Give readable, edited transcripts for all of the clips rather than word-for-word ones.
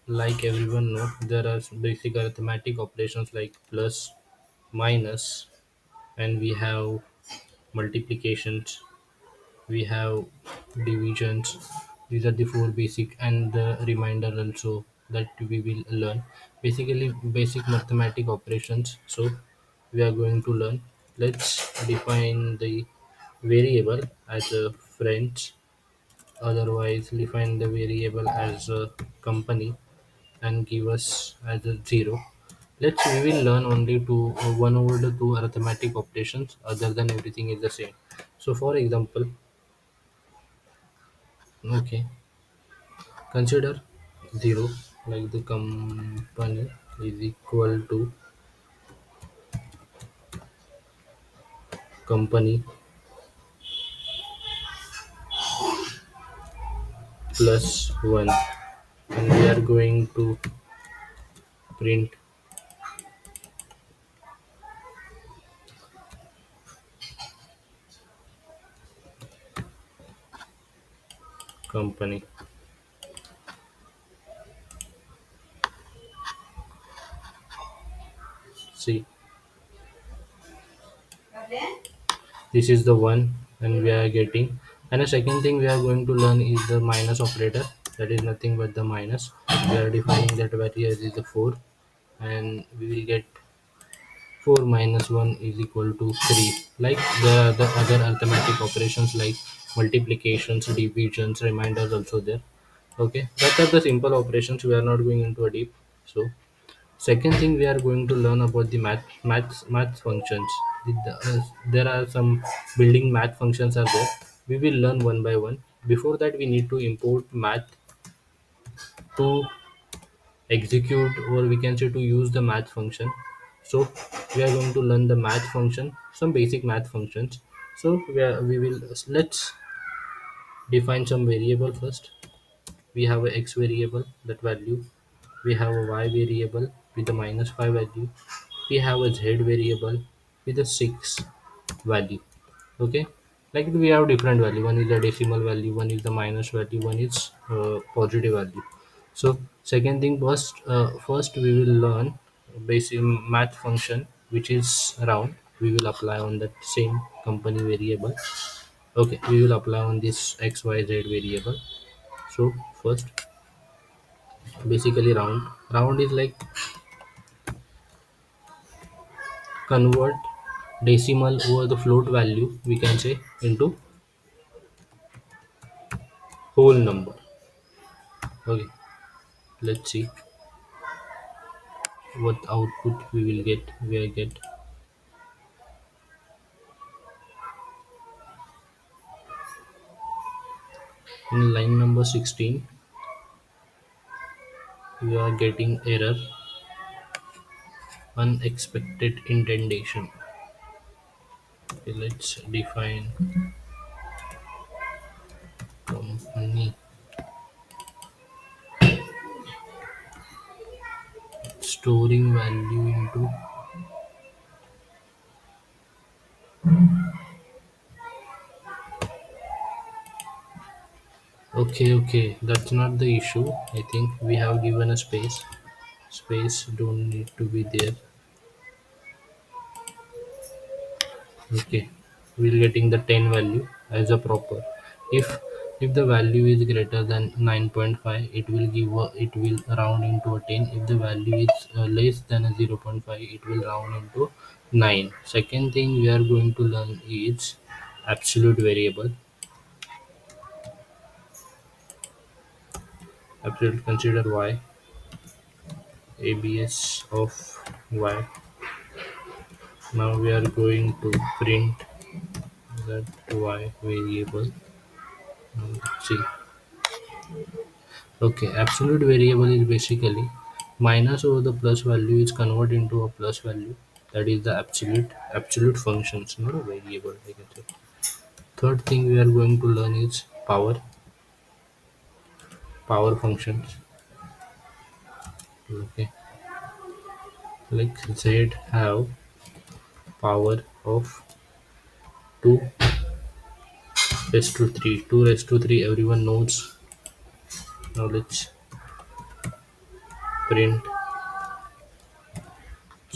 Like everyone know, there are basic arithmetic operations like plus, minus, and we have multiplications, we have divisions. These are the four basic and the remainder also that we will learn. Basically, basic mathematic operations. So we are going to learn. Let's define the variable as a French. Otherwise, define the variable as a company and give us as a zero. We will learn only to 1/2 arithmetic operations. Other than everything is the same. So, for example, okay, consider zero like the company is equal to company plus one, and we are going to print company. See, this is the one, and we are getting. And the second thing we are going to learn is the minus operator. That is nothing but the minus. We are defining that value as is the 4, and we will get 4 minus 1 is equal to 3. Like there are the other arithmetic operations like multiplications, divisions, reminders also there. Okay, that are the simple operations. We are not going into a deep. So second thing we are going to learn about the math functions. There are some building math functions are there. We will learn one by one. Before that, we need to import math to execute, or we can say to use the math function. So we are going to learn the math function, some basic math functions. So we will let's define some variable first. We have a x variable, that value. We have a y variable with a minus 5 value. We have a z variable with a 6 value. Okay, like we have different value. One is a decimal value, one is the minus value, one is positive value. So second thing, first we will learn basic math function which is round. We will apply on that same company variable. Okay, we will apply on this xyz variable. So first, basically round is like convert decimal over the float value, we can say, into whole number. Okay, let's see what output we will get. We will get in line number 16, we are getting error, unexpected indentation. Okay, let's define company, storing value into. Okay, that's not the issue. I think we have given a space don't need to be there. Okay, we're getting the 10 value as a proper. If the value is greater than 9.5, it will round into a 10. If the value is less than a 0.5, it will round into 9. Second thing we are going to learn is absolute variable. Absolute, consider y, abs of y. Now we are going to print that y variable. Now let's see. Okay, absolute variable is basically minus over the plus value is converted into a plus value. That is the absolute functions, not a variable. I can say. Third thing we are going to learn is power functions. Okay, like z have power of 2 raised to 3. 2 raised to 3. Everyone knows. Now let's print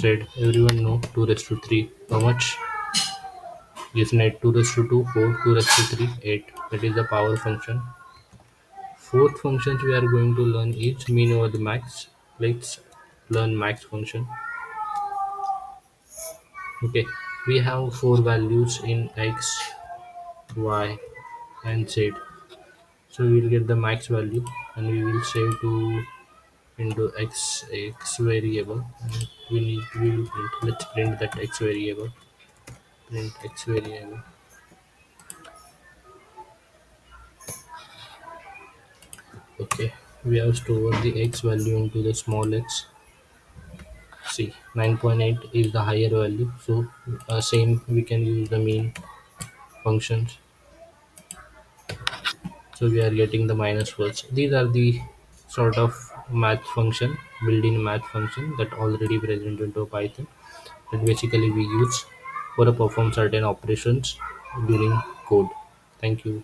said everyone know 2 raised to 3 how much is net 2 raised to 2 4 2 raised to 3 8 that is the power function. Fourth functions we are going to learn is mean over the max. Let's learn max function. Okay, we have four values in x, y, and z. So we will get the max value, and we will save to into x variable. And we will print. Let's print that x variable. Print x variable. Okay, we have stored the x value into the small x. See, 9.8 is the higher value, so same we can use the mean functions. So we are getting the minus first. These are the sort of math function, built-in math function that already present into Python that basically we use for to perform certain operations during code. Thank you.